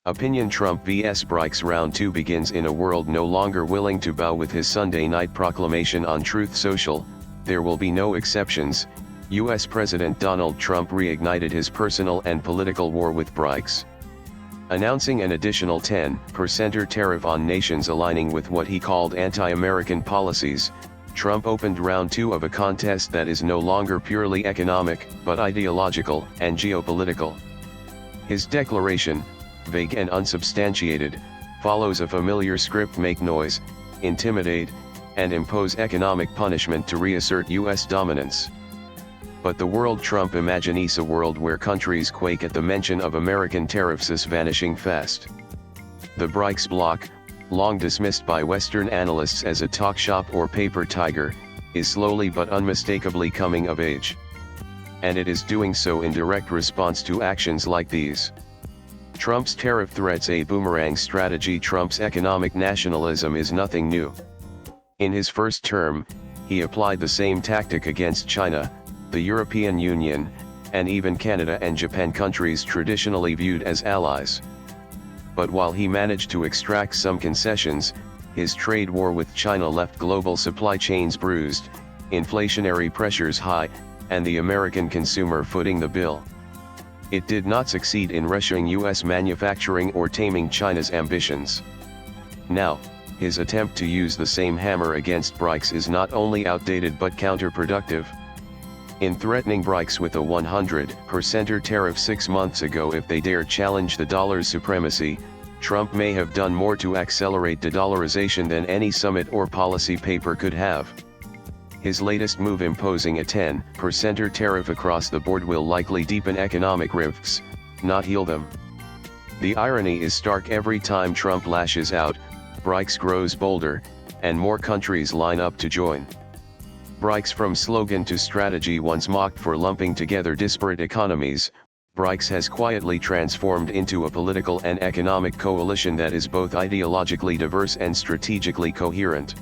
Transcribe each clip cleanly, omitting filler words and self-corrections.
Opinion Trump vs BRICS Round 2 begins in a world no longer willing to bow. With his Sunday night proclamation on Truth Social, "There will be no exceptions," U.S. President Donald Trump reignited his personal and political war with BRICS. Announcing an additional 10% tariff on nations aligning with what he called anti-American policies, Trump opened round 2 of a contest that is no longer purely economic, but ideological and geopolitical. His declaration, vague and unsubstantiated, follows a familiar script: make noise, intimidate, and impose economic punishment to reassert U.S. dominance. But the world Trump imagines, a world where countries quake at the mention of American tariffs, is vanishing fast. The BRICS bloc, long dismissed by Western analysts as a talk shop or paper tiger, is slowly but unmistakably coming of age. And it is doing so in direct response to actions like these. Trump's tariff threats, a boomerang strategy. Trump's economic nationalism is nothing new. In his first term, he applied the same tactic against China, the European Union, and even Canada and Japan, countries traditionally viewed as allies. But while he managed to extract some concessions, his trade war with China left global supply chains bruised, inflationary pressures high, and the American consumer footing the bill. It did not succeed in rushing U.S. manufacturing or taming China's ambitions. Now, his attempt to use the same hammer against BRICS is not only outdated but counterproductive. In threatening BRICS with a 100% tariff 6 months ago if they dare challenge the dollar's supremacy, Trump may have done more to accelerate de-dollarization than any summit or policy paper could have. His latest move, imposing a 10% tariff across the board, will likely deepen economic rifts, not heal them. The irony is stark: every time Trump lashes out, BRICS grows bolder, and more countries line up to join. BRICS, from slogan to strategy, once mocked for lumping together disparate economies, BRICS has quietly transformed into a political and economic coalition that is both ideologically diverse and strategically coherent.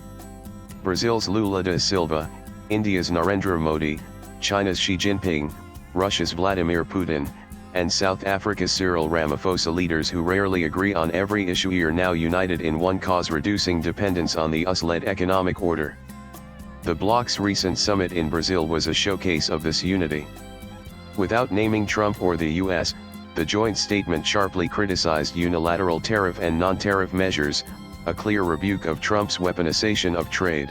Brazil's Lula da Silva, India's Narendra Modi, China's Xi Jinping, Russia's Vladimir Putin, and South Africa's Cyril Ramaphosa, leaders who rarely agree on every issue, are now united in one cause: reducing dependence on the US-led economic order. The bloc's recent summit in Brazil was a showcase of this unity. Without naming Trump or the US, the joint statement sharply criticized unilateral tariff and non-tariff measures, a clear rebuke of Trump's weaponization of trade.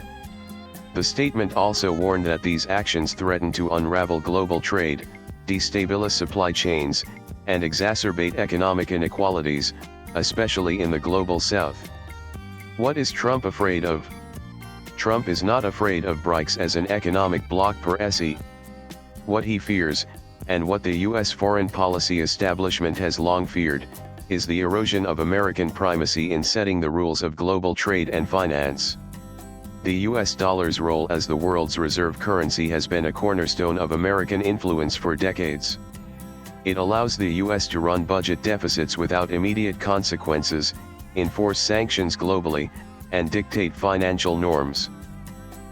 The statement also warned that these actions threaten to unravel global trade, destabilize supply chains, and exacerbate economic inequalities, especially in the global south. What is Trump afraid of? Trump is not afraid of BRICS as an economic bloc per se. What he fears, and what the U.S. foreign policy establishment has long feared, is the erosion of American primacy in setting the rules of global trade and finance. The U.S. dollar's role as the world's reserve currency has been a cornerstone of American influence for decades. It allows the U.S. to run budget deficits without immediate consequences, enforce sanctions globally, and dictate financial norms.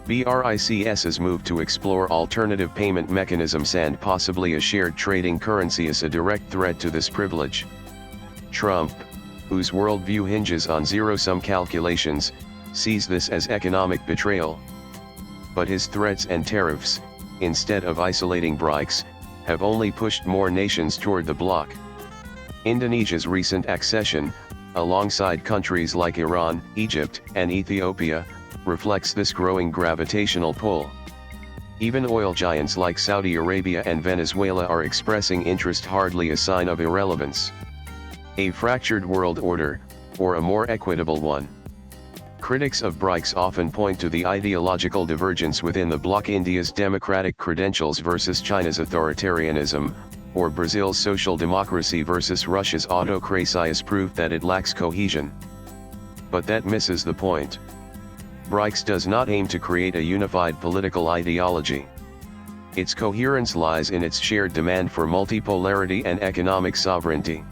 BRICS's move to explore alternative payment mechanisms and possibly a shared trading currency is a direct threat to this privilege. Trump, whose worldview hinges on zero-sum calculations, sees this as economic betrayal. But his threats and tariffs, instead of isolating BRICS, have only pushed more nations toward the bloc. Indonesia's recent accession, alongside countries like Iran, Egypt, and Ethiopia, reflects this growing gravitational pull. Even oil giants like Saudi Arabia and Venezuela are expressing interest, hardly a sign of irrelevance. A fractured world order, or a more equitable one? Critics of BRICS often point to the ideological divergence within the bloc: India's democratic credentials versus China's authoritarianism, or Brazil's social democracy versus Russia's autocracy, is proof that it lacks cohesion. But that misses the point. BRICS does not aim to create a unified political ideology. Its coherence lies in its shared demand for multipolarity and economic sovereignty.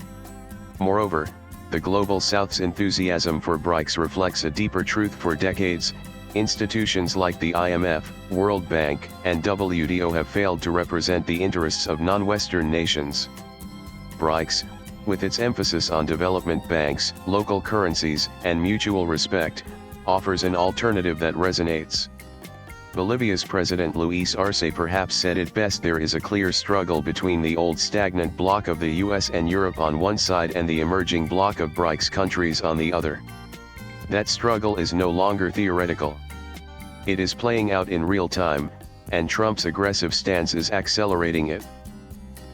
Moreover, the Global South's enthusiasm for BRICS reflects a deeper truth. For decades, institutions like the IMF, World Bank, and WTO have failed to represent the interests of non-Western nations. BRICS, with its emphasis on development banks, local currencies, and mutual respect, offers an alternative that resonates. Bolivia's President Luis Arce perhaps said it best: there is a clear struggle between the old stagnant bloc of the US and Europe on one side and the emerging bloc of BRICS countries on the other. That struggle is no longer theoretical. It is playing out in real time, and Trump's aggressive stance is accelerating it.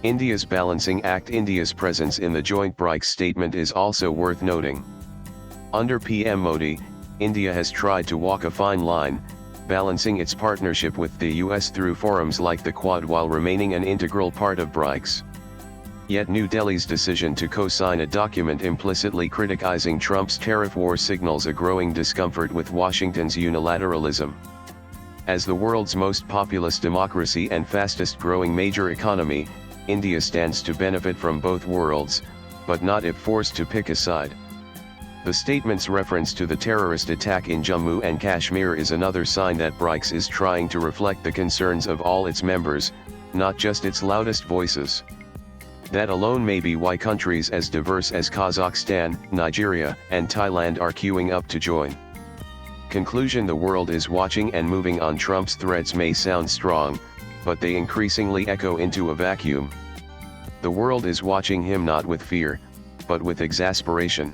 India's balancing act. India's presence in the joint BRICS statement is also worth noting. Under PM Modi, India has tried to walk a fine line, balancing its partnership with the US through forums like the Quad while remaining an integral part of BRICS. Yet New Delhi's decision to co-sign a document implicitly criticizing Trump's tariff war signals a growing discomfort with Washington's unilateralism. As the world's most populous democracy and fastest-growing major economy, India stands to benefit from both worlds, but not if forced to pick a side. The statement's reference to the terrorist attack in Jammu and Kashmir is another sign that BRICS is trying to reflect the concerns of all its members, not just its loudest voices. That alone may be why countries as diverse as Kazakhstan, Nigeria, and Thailand are queuing up to join. Conclusion: the world is watching and moving on. Trump's threats may sound strong, but they increasingly echo into a vacuum. The world is watching him not with fear, but with exasperation.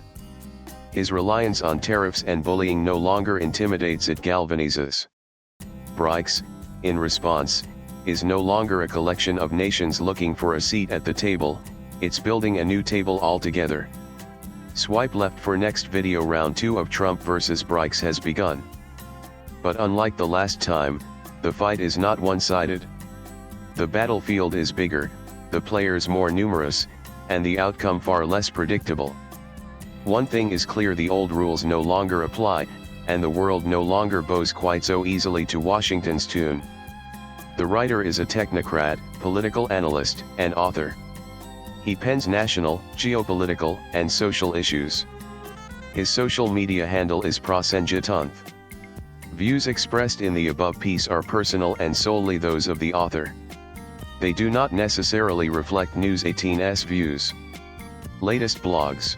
His reliance on tariffs and bullying no longer intimidates, it galvanizes. BRICS, in response, is no longer a collection of nations looking for a seat at the table, it's building a new table altogether. Swipe left for next video. Round 2 of Trump vs. BRICS has begun. But unlike the last time, the fight is not one-sided. The battlefield is bigger, the players more numerous, and the outcome far less predictable. One thing is clear: the old rules no longer apply, and the world no longer bows quite so easily to Washington's tune. The writer is a technocrat, political analyst, and author. He pens national, geopolitical, and social issues. His social media handle is Prasenjitanth. Views expressed in the above piece are personal and solely those of the author. They do not necessarily reflect News 18's views. Latest blogs.